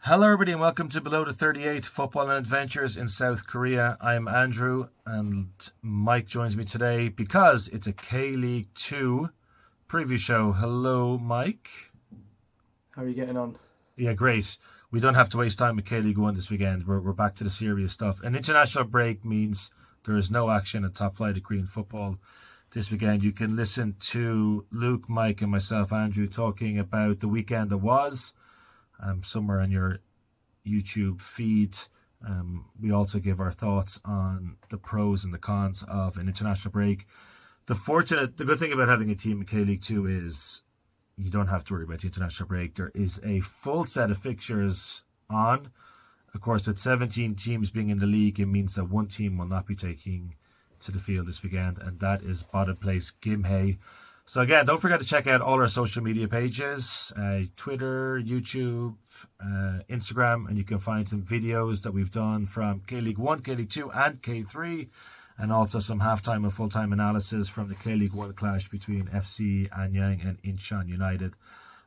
Hello, everybody, and welcome to Below the 38 Football and Adventures in South Korea. I'm Andrew, and Mike joins me today because it's a K-League 2 preview show. Hello, Mike. How are you getting on? Yeah, great. We don't have to waste time with K-League 1 this weekend. We're back to the serious stuff. An international break means there is no action in top flight of Korean football this weekend. You can listen to Luke, Mike, and myself, Andrew, talking about the weekend that was. Somewhere on your YouTube feed. We also give our thoughts on the pros and the cons of an international break. The good thing about having a team in K-League 2 is you don't have to worry about the international break. There is a full set of fixtures on. Of course, with 17 teams being in the league, it means that one team will not be taking to the field this weekend, and that is bottom place Gimhae. So again, don't forget to check out all our social media pages, Twitter, YouTube, Instagram, and you can find some videos that we've done from K-League 1, K-League 2, and K3, and also some halftime and full-time analysis from the K-League 1 clash between FC Anyang and Incheon United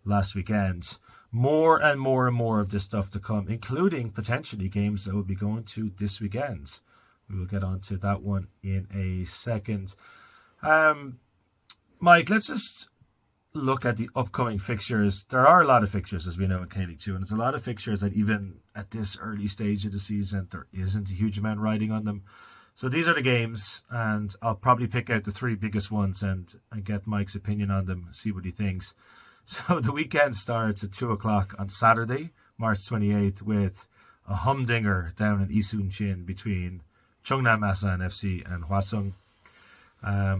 last weekend. More and more of this stuff to come, including potentially games that will be going to this weekend. We will get on to that one in a second. Mike, let's just look at the upcoming fixtures. There are a lot of fixtures, as we know, in K-League 2, and there's a lot of fixtures that even at this early stage of the season, there isn't a huge amount riding on them. So these are the games, and I'll probably pick out the three biggest ones and get Mike's opinion on them, see what he thinks. So the weekend starts at 2 o'clock on Saturday, March 28th, with a humdinger down in Isunchin between Gyeongnam Ansan FC and Hwasong.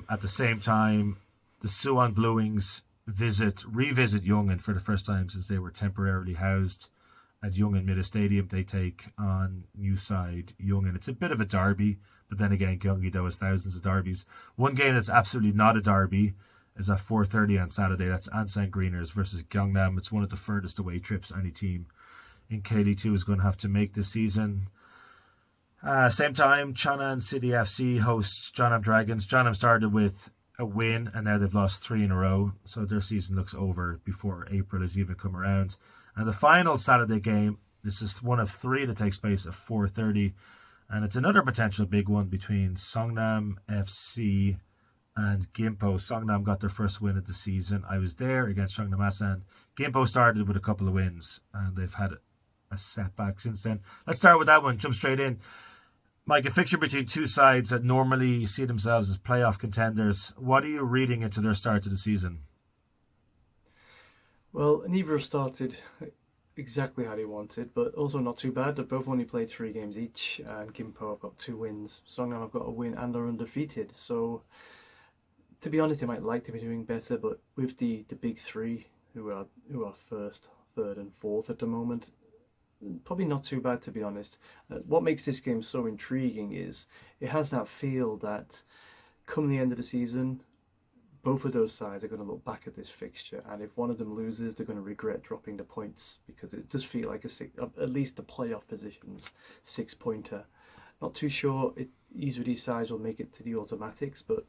At the same time, the Suwon Bluewings revisit Yongin for the first time since they were temporarily housed at Yongin Mida Stadium. They take on new side Yongin. It's a bit of a derby, but then again, Gyeonggi-do has thousands of derbies. One game that's absolutely not a derby is at 4:30 on Saturday. That's Ansan Greeners versus Gyeongnam. It's one of the furthest away trips any team in K-League 2 is going to have to make this season. Same time, Cheonan City FC hosts Gyeongnam Dragons. Gyeongnam started with a win, and now they've lost 3 in a row, so their season looks over before April has even come around. And the final Saturday game, this is one of 3 that takes place at 4:30, and it's another potential big one between Songnam FC and Gimpo. Songnam got their first win of the season. I was there against Gyeongnam Ansan. Gimpo started with a couple of wins, and they've had a setback since then. Let's start with that one, jump straight in. Mike, a fixture between two sides that normally see themselves as playoff contenders. What are you reading into their start to the season? Well, neither have started exactly how they wanted, but also not too bad. They've both only played 3 games each, and Gimpo have got 2 wins. Songnam have got a win and are undefeated. So, to be honest, they might like to be doing better, but with the big 3 who are first, third, and fourth at the moment, probably not too bad, to be honest. What makes this game so intriguing is it has that feel that come the end of the season, both of those sides are going to look back at this fixture, and if one of them loses, they're going to regret dropping the points, because it does feel like at least the playoff positions 6-pointer. Not too sure either of these sides will make it to the automatics, but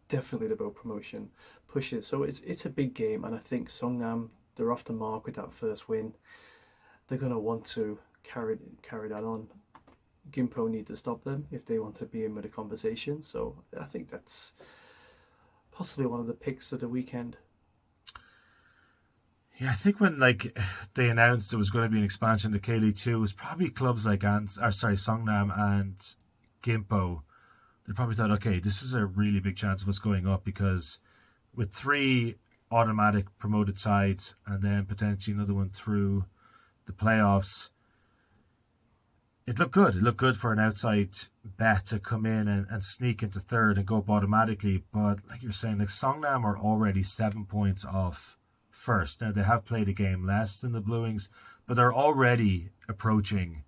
definitely the both promotion pushes. So it's a big game, and I think Songnam, they're off the mark with that first win. They're going to want to carry that on. Gimpo need to stop them if they want to be in with a conversation. So I think that's possibly one of the picks of the weekend. Yeah, I think when they announced there was going to be an expansion to K-League 2, it was probably clubs like Songnam and Gimpo. They probably thought, okay, this is a really big chance of us going up, because with 3 automatic promoted sides and then potentially another one through the playoffs, it looked good. It looked good for an outside bet to come in and sneak into third and go up automatically. But like you're saying, Songnam are already 7 points off first. Now, they have played a game less than the Bluewings, but they're already approaching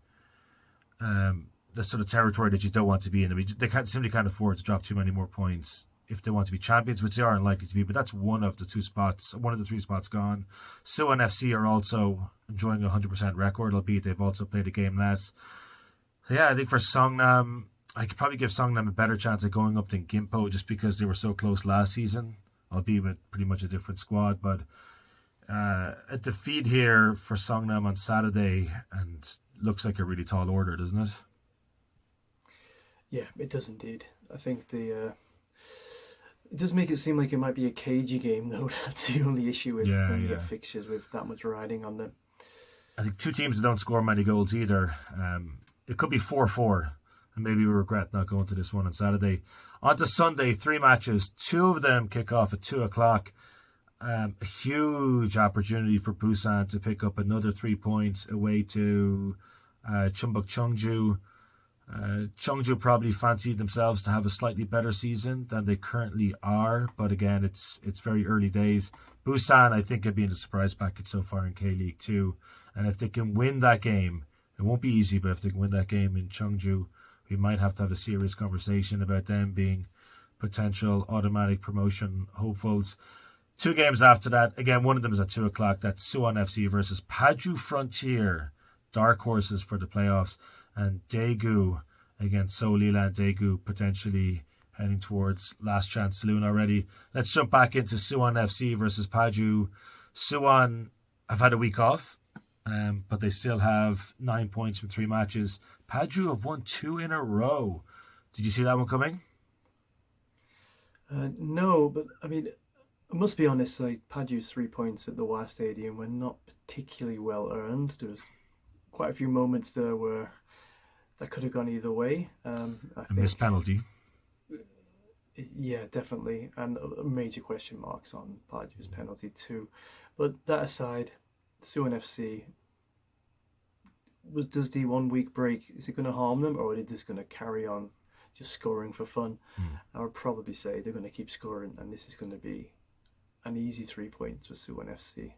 the sort of territory that you don't want to be in. I mean, they simply can't afford to drop too many more points if they want to be champions, which they are unlikely to be. But that's one of the 3 spots gone. Suwon FC are also enjoying a 100% record, albeit they've also played a game less. So yeah, I think for Songnam, I could probably give Songnam a better chance of going up than Gimpo, just because they were so close last season, albeit with pretty much a different squad. But A defeat here for Songnam on Saturday, and looks like a really tall order, doesn't it? Yeah, it does indeed. I think it does make it seem like it might be a cagey game, though. That's the only issue with Yeah, when you get yeah. fixtures with that much riding on them. I think two teams that don't score many goals either. It could be 4-4, and maybe we regret not going to this one on Saturday. On to Sunday, three matches. Two of them kick off at 2 o'clock. A huge opportunity for Busan to pick up another 3 points away to Chumbuk Cheongju. Cheongju probably fancied themselves to have a slightly better season than they currently are, but again, it's very early days. Busan, I think, have been a surprise package so far in K League 2, and if they can win that game, it won't be easy, but if they can win that game in Cheongju, we might have to have a serious conversation about them being potential automatic promotion hopefuls. Two games after that, again, one of them is at 2 o'clock. That's Suwon FC versus Paju Frontier, dark horses for the playoffs, and Daegu against Seoul Leland. Daegu potentially heading towards last chance saloon already. Let's jump back into Suwon FC versus Paju. Suwon have had a week off, but they still have 9 points from three matches. Paju have won two in a row. Did you see that one coming? No, but I mean, I must be honest, like Padu's 3 points at the Wa Stadium were not particularly well earned. There was quite a few moments there where that could have gone either way. I A missed penalty. yeah, definitely, and major question marks on Padu's penalty too. But that aside, Suwon FC does the 1 week break, is it going to harm them, or are they just going to carry on just scoring for fun? I would probably say they're going to keep scoring, and this is going to be an easy 3 points for Suwon FC.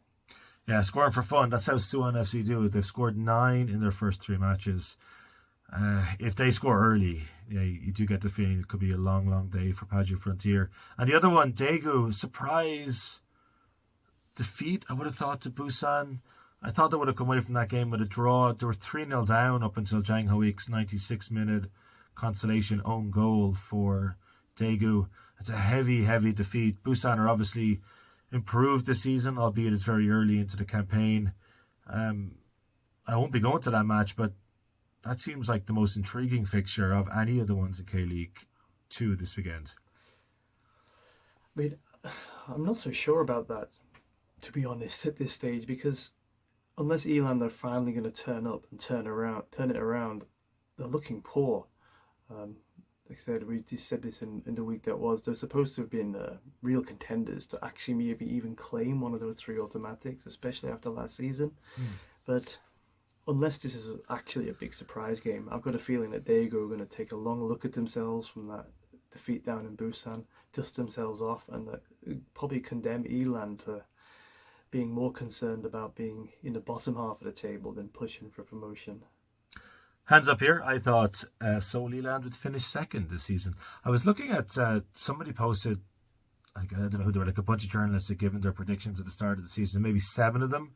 Yeah, scoring for fun. That's how Suwon FC do it. They've scored 9 in their first three matches. If they score early, yeah, you do get the feeling it could be a long, long day for Paju Frontier. And the other one, Daegu, surprise defeat, I would have thought, to Busan. I thought they would have come away from that game with a draw. They were 3-0 down up until Jang Ho-ik's 96th-minute consolation own goal for Daegu. It's a heavy, heavy defeat. Busan are obviously improved this season, albeit it's very early into the campaign. I won't be going to that match, but that seems like the most intriguing fixture of any of the ones in K League 2 this weekend. I mean, I'm not so sure about that, to be honest, at this stage, because unless Eland are finally going to turn up and turn it around, they're looking poor. Like I said, we just said this in the week that was. They're supposed to have been real contenders to actually maybe even claim one of those three automatics, especially after last season. But unless this is actually a big surprise game, I've got a feeling that Daegu are going to take a long look at themselves from that defeat down in Busan, dust themselves off, and probably condemn Eland to being more concerned about being in the bottom half of the table than pushing for promotion. Hands up here. I thought Seoul Leland would finish second this season. I was looking at somebody posted, I don't know who they were, like a bunch of journalists had given their predictions at the start of the season, maybe 7 of them.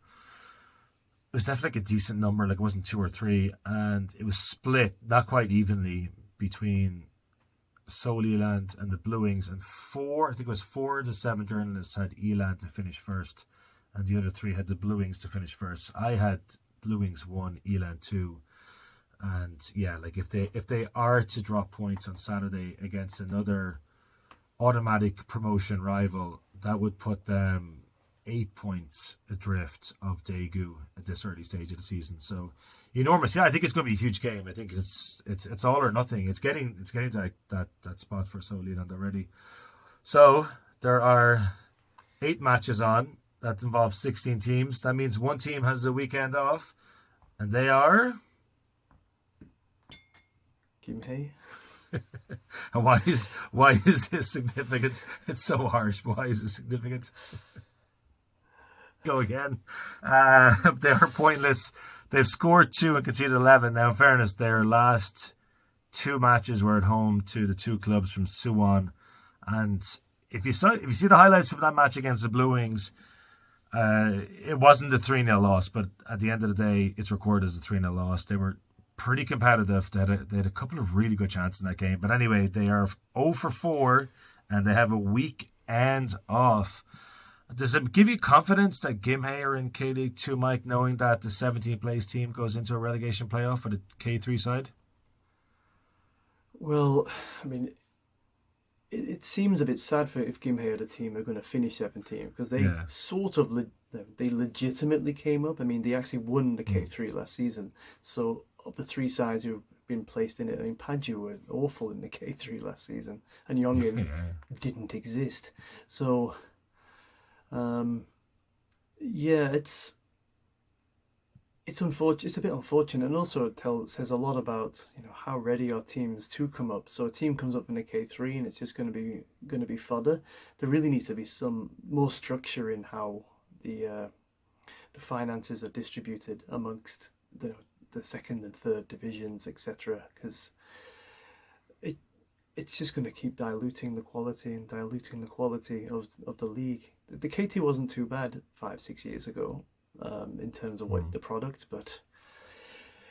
It was definitely like a decent number, like it wasn't 2 or 3, and it was split, not quite evenly, between Seoul Eland and the Bluewings, and I think it was 4 of the 7 journalists had Eland to finish first, and the other 3 had the Bluewings to finish first. I had Bluewings 1, Eland 2. And yeah, like if they are to drop points on Saturday against another automatic promotion rival, that would put them 8 points adrift of Daegu at this early stage of the season. So enormous. Yeah, I think it's going to be a huge game. I think it's all or nothing. It's getting to that spot for Seoul Leland already. So there are 8 matches on. That involves 16 teams. That means one team has a weekend off, and they are Gimhae. And why is this significant? It's so harsh. Why is it significant? Go again. They are pointless. They've scored 2 and conceded 11. Now, in fairness, their last 2 matches were at home to the 2 clubs from Suwon. And if you see the highlights from that match against the Bluewings, it wasn't a 3-0 loss, but at the end of the day, it's recorded as a 3-0 loss. They were pretty competitive. They had a couple of really good chances in that game. But anyway, they are 0 for 4, and they have a weekend off. Does it give you confidence that Gimhae are in K League 2, Mike, knowing that the 17th place team goes into a relegation playoff for the K3 side? Well, I mean, it seems a bit sad for if Gimhae are the team are going to finish 17th because they Yeah. sort of they legitimately came up. I mean, they actually won the Mm. K3 last season. So of the three sides who've been placed in it, I mean, Paju were awful in the K3 last season, and Yongin Yeah. didn't exist. So um, yeah, it's unfortunate. It's a bit unfortunate, and also says a lot about how ready are teams to come up. So a team comes up in the K3, and it's just going to be fodder. There really needs to be some more structure in how the finances are distributed amongst the second and third divisions, etc. Because it it's just going to keep diluting the quality and diluting the quality of the league. The K2 wasn't too bad 5 6 years ago, in terms of what Mm. the product, but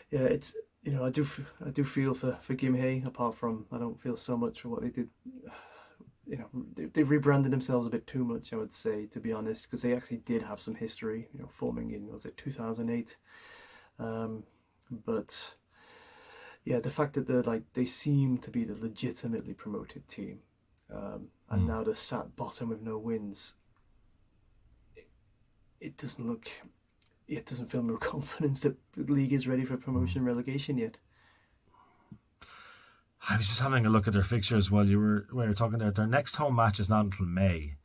yeah, it's I do feel for Gimhae. Apart from I don't feel so much for what they did. They rebranded themselves a bit too much, I would say, to be honest, because they actually did have some history, forming in was it 2008. But yeah, the fact that they seem to be the legitimately promoted team, and Mm. now they're sat bottom with no wins. It doesn't look. It doesn't fill me with confidence that the league is ready for Mm. promotion relegation yet. I was just having a look at their fixtures while you were talking there. Their next home match is not until May,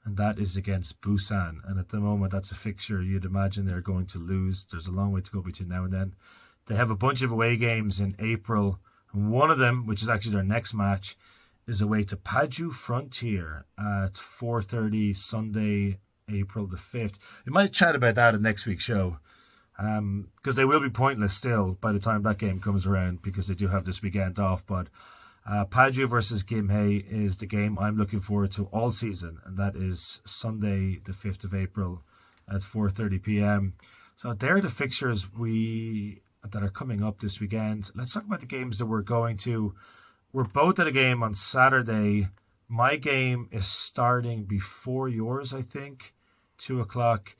and that is against Busan. And at the moment, that's a fixture you'd imagine they're going to lose. There's a long way to go between now and then. They have a bunch of away games in April, and one of them, which is actually their next match, is away to Paju Frontier at 4:30 Sunday, April the 5th. We might chat about that in next week's show because they will be pointless still by the time that game comes around because they do have this weekend off. But Paju versus Gimhae is the game I'm looking forward to all season, and that is Sunday, the 5th of April at 4:30 p.m. So they're the fixtures we that are coming up this weekend. Let's talk about the games that we're going to. We're both at a game on Saturday. My game is starting before yours, I think, 2 o'clock.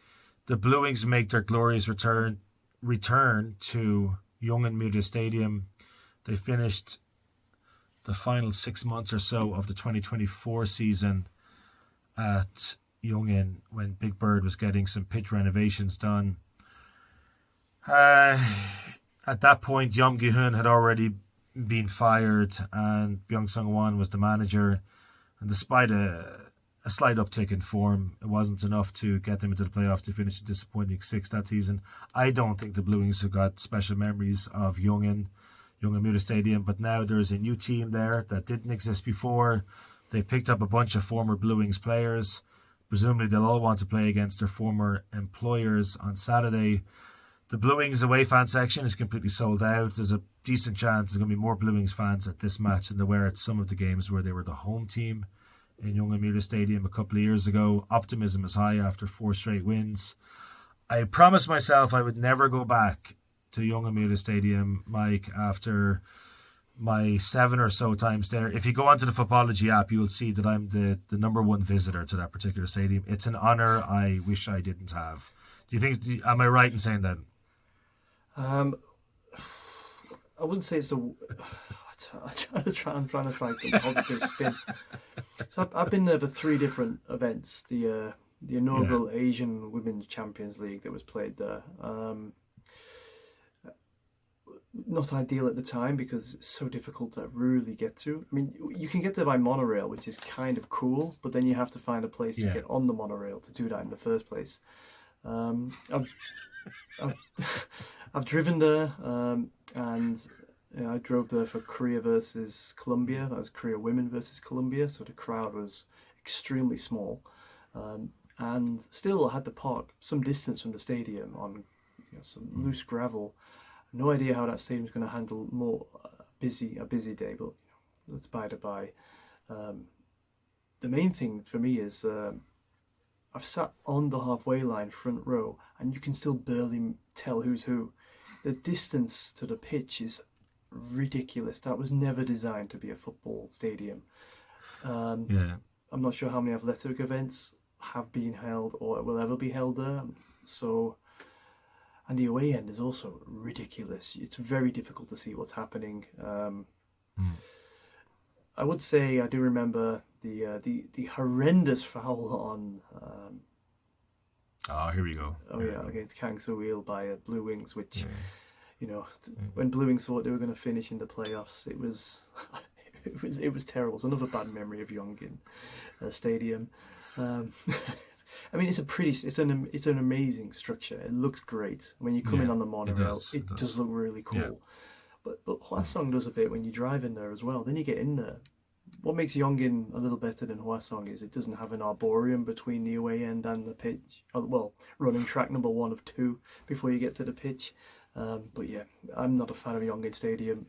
The Bluewings make their glorious return to Young and Muda Stadium. They finished the final 6 months or so of the 2024 season at Yongin when Big Bird was getting some pitch renovations done. Uh, at that point, Yom Gi-hun had already been fired and Byung Sung Won was the manager. And despite a slight uptick in form, it wasn't enough to get them into the playoffs to finish a disappointing sixth that season. I don't think the Blue Wings have got special memories of Young and Muda Stadium, but now there's a new team there that didn't exist before. They picked up a bunch of former Blue Wings players. Presumably, they'll all want to play against their former employers on Saturday. The Blue Wings away fan section is completely sold out. There's a decent chance there's going to be more Blue Wings fans at this match than there were at some of the games where they were the home team in Young and Muda Stadium a couple of years ago. Optimism is high after 4 straight wins. I promised myself I would never go back to Young and Muda Stadium, Mike, after my 7 or so times there. If you go onto the Footballogy app, you will see that I'm the number one visitor to that particular stadium. It's an honour I wish I didn't have. Do you think? Am I right in saying that? Um, I wouldn't say it's the. I'm trying to find a positive spin. So I've been there for three different events. The Yeah, inaugural Asian Women's Champions League that was played there. Not ideal at the time because it's so difficult to really get to. I mean, you can get there by monorail, which is kind of cool, but then you have to find a place to yeah. get on the monorail to do that in the first place. I've I've driven there, and I drove there for Korea versus Colombia. That was Korea women versus Colombia, so the crowd was extremely small, and still I had to park some distance from the stadium on some Mm. loose gravel. No idea how that stadium's going to handle more a busy day, but that's by the by. Um, the main thing for me is I've sat on the halfway line, front row, and you can still barely tell who's who. The distance to the pitch is ridiculous. That was never designed to be a football stadium. Um, Yeah. I'm not sure how many athletic events have been held or will ever be held there. So, and the away end is also ridiculous. It's very difficult to see what's happening. Mm. I would say I do remember the horrendous foul on Oh, here we go. oh Here yeah, we go. against Kang Soo-il by Bluewings, which, Yeah. you know, Mm. when Bluewings thought they were going to finish in the playoffs, it was it was terrible. It's another bad memory of Yongin Stadium. Um, I mean, it's an amazing structure. It looks great when you come in Yeah, on the it monorail. does. It It does does. look really Yeah. cool. But Hwasong does a bit when you drive in there as well. Then you get in there. What makes Yongin a little better than Hwasong is it doesn't have an arboreum between the away end and the pitch. Oh, well, running track number one of two before you get to the pitch. But yeah, I'm not a fan of Yongin Stadium.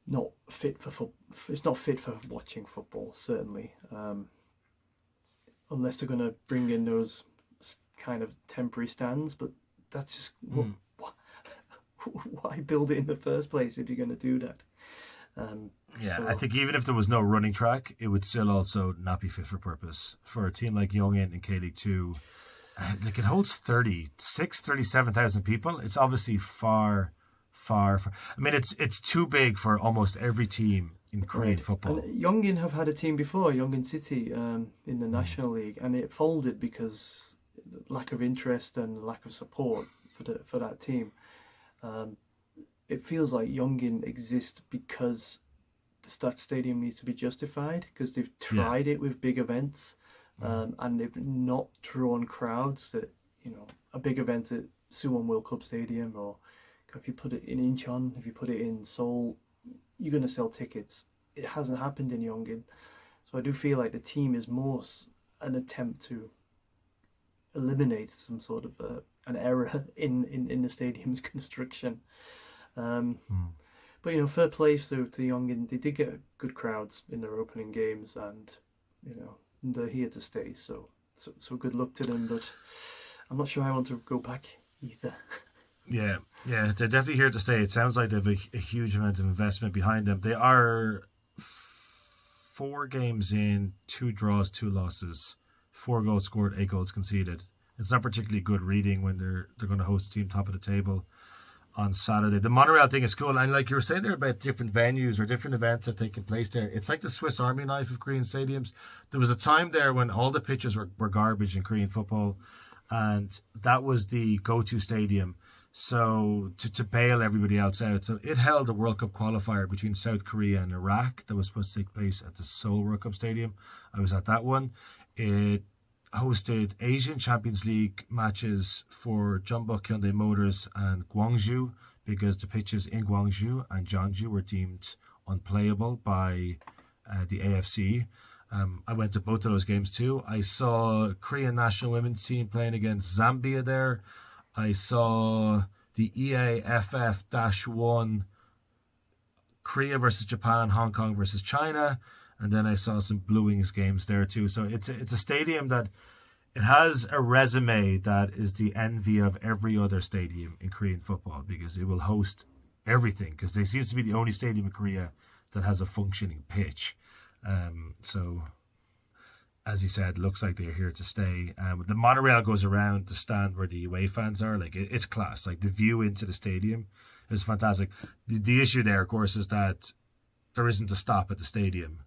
Not fit for It's not fit for watching football, certainly. Unless they're going to bring in those kind of temporary stands, but that's just Mm. why build it in the first place if you're going to do that? Yeah, I So think even if there was no running track, it would still also not be fit for purpose. For a team like Yongin in K League 2, like it holds 37,000 people. It's obviously far. I mean, it's too big for almost every team in Korean right, and football. Yongin have had a team before, Yongin City, in the Mm. National League, and it folded because lack of interest and lack of support for that team. Um, it feels like Yongin exists because that stadium needs to be justified because they've Yeah. tried it with big events, Mm. and they've not drawn crowds that a big event at Suwon World Cup Stadium, or if you put it in Incheon, if you put it in Seoul, you're going to sell tickets. It hasn't happened in Yongin, so I do feel like the team is more an attempt to eliminate some sort of an error in the stadium's construction. Um, Mm. But fair play to Yongin. They did get good crowds in their opening games, and they're here to stay. So good luck to them. But I'm not sure I want to go back either. Yeah, they're definitely here to stay. It sounds like they have a huge amount of investment behind them. They are 4 games in, 2 draws, 2 losses, 4 goals scored, 8 goals conceded. It's not particularly good reading when they're going to host a team top of the table on Saturday. The monorail thing is cool, and like you were saying there about different venues or different events have taken place there. It's like the Swiss Army knife of Korean stadiums. There was a time there when all the pitches were garbage in Korean football, and that was the go-to stadium. So to bail everybody else out, so it held a World Cup qualifier between South Korea and Iraq that was supposed to take place at the Seoul World Cup Stadium. I was at that one. It hosted Asian Champions League matches for Jeonbuk Hyundai Motors and Gwangju because the pitches in Gwangju and Jeonju were deemed unplayable by the AFC. I went to both of those games too. I saw Korean national women's team playing against Zambia there. I saw the EAFF-1 Korea versus Japan, Hong Kong versus China, and then I saw some Bluewings games there too. So it's a stadium that it has a resume that is the envy of every other stadium in Korean football because it will host everything because they seems to be the only stadium in Korea that has a functioning pitch. So as he said, looks like they're here to stay. The monorail goes around the stand where the away fans are. Like it's class. Like the view into the stadium is fantastic. The issue there, of course, is that there isn't a stop at the stadium.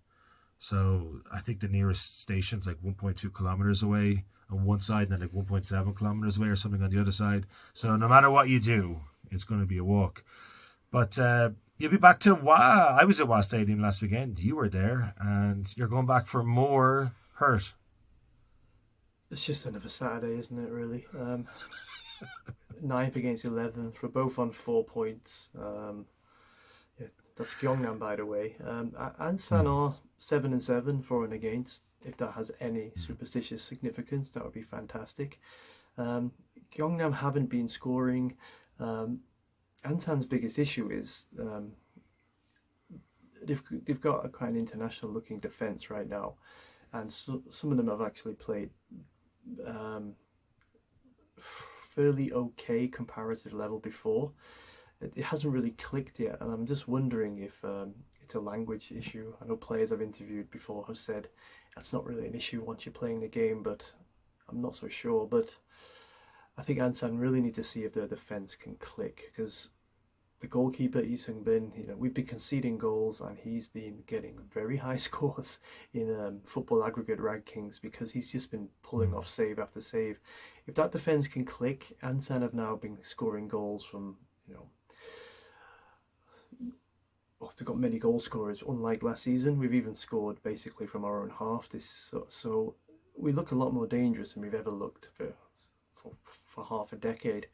So I think the nearest station's like 1.2 kilometers away on one side, and then like 1.7 kilometers away or something on the other side. So no matter what you do, it's going to be a walk. But you'll be back to Wa. I was at Wa Stadium last weekend. You were there, and you're going back for more hurt. It's just another Saturday, isn't it? Really. Ninth against 11th. We're both on 4 points. Yeah, that's Gyeongnam, by the way. Ansan are 7-7 for and against. If that has any superstitious significance, that would be fantastic. Gyeongnam haven't been scoring. Ansan's biggest issue is they've got a kind of international looking defence right now, and so, some of them have actually played fairly okay comparative level before. It hasn't really clicked yet, and I'm just wondering if it's a language issue. I know players I've interviewed before have said that's not really an issue once you're playing the game, but I'm not so sure. But I think Ansan really need to see if their defense can click, because the goalkeeper Lee Seung-bin, we've been conceding goals and he's been getting very high scores in football aggregate rankings because he's just been pulling off save after save. If that defense can click, Ansan have now been scoring goals from, they've got many goal scorers. Unlike last season, we've even scored basically from our own half. So we look a lot more dangerous than we've ever looked for half a decade.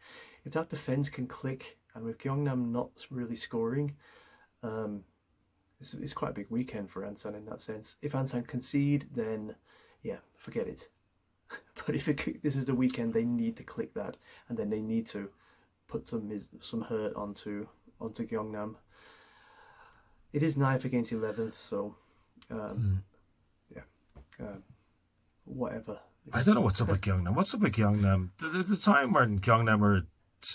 If that defense can click, and with Gyeongnam not really scoring, it's quite a big weekend for Ansan in that sense. If Ansan concede, then yeah, forget it. But if this is the weekend, they need to click that, and then they need to put some hurt onto Gyeongnam. It is 9th against 11th, so whatever. I don't know what's up with Gyeongnam. What's up with Gyeongnam? There's a time when Gyeongnam were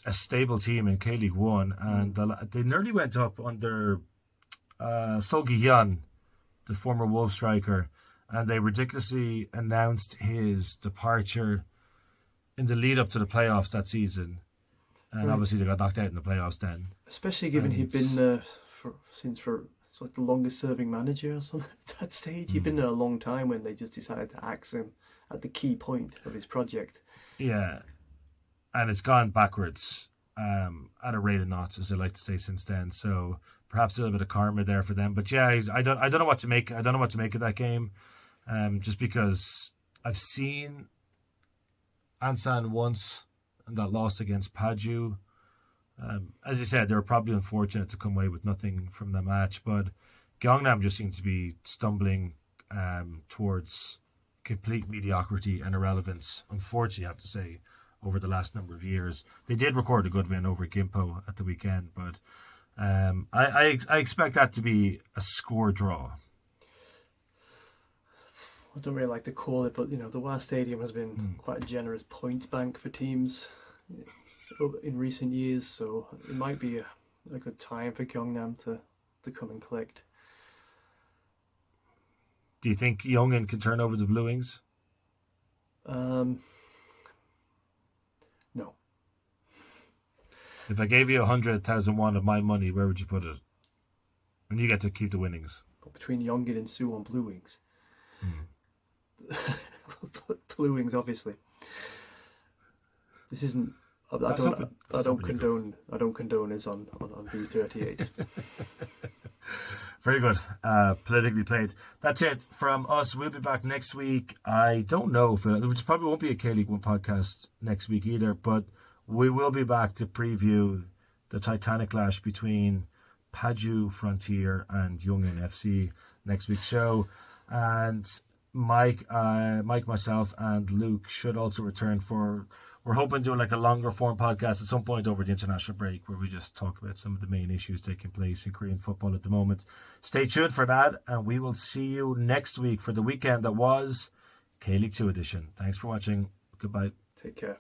a stable team in K-League 1, and they nearly went up under Sol Gi-hyun, the former Wolves striker, and they ridiculously announced his departure in the lead up to the playoffs that season. And obviously they got knocked out in the playoffs then. Especially given he'd been there it's like the longest serving manager or something at that stage. He'd been there a long time when they just decided to axe him at the key point of his project. Yeah. And it's gone backwards at a rate of knots, as they like to say, since then. So perhaps a little bit of karma there for them. But yeah, I don't know what to make. I don't know what to make of that game, just because I've seen Ansan once and that loss against Paju. As you said, they were probably unfortunate to come away with nothing from the match. But Gyeongnam just seems to be stumbling towards complete mediocrity and irrelevance. Unfortunately, I have to say, over the last number of years. They did record a good win over Gimpo at the weekend, but I expect that to be a score draw. I don't really like to call it, but the WA Stadium has been quite a generous points bank for teams in recent years, so it might be a good time for Gyeongnam to come and collect. Do you think Yongin can turn over the Bluewings? No. If I gave you 100,000 won of my money, where would you put it? And you get to keep the winnings. But between Yongin and Suwon Bluewings. Bluewings, obviously. This isn't. I don't condone this on B38. Very good. Politically played. That's it from us. We'll be back next week. I don't know if it probably won't be a K-League 1 podcast next week either, but we will be back to preview the Titanic clash between Paju Frontier and Yongin FC next week's show. And Mike, myself, and Luke should also return we're hoping to do like a longer form podcast at some point over the international break where we just talk about some of the main issues taking place in Korean football at the moment. Stay tuned for that, and we will see you next week for the weekend that was K-League 2 edition. Thanks for watching. Goodbye. Take care.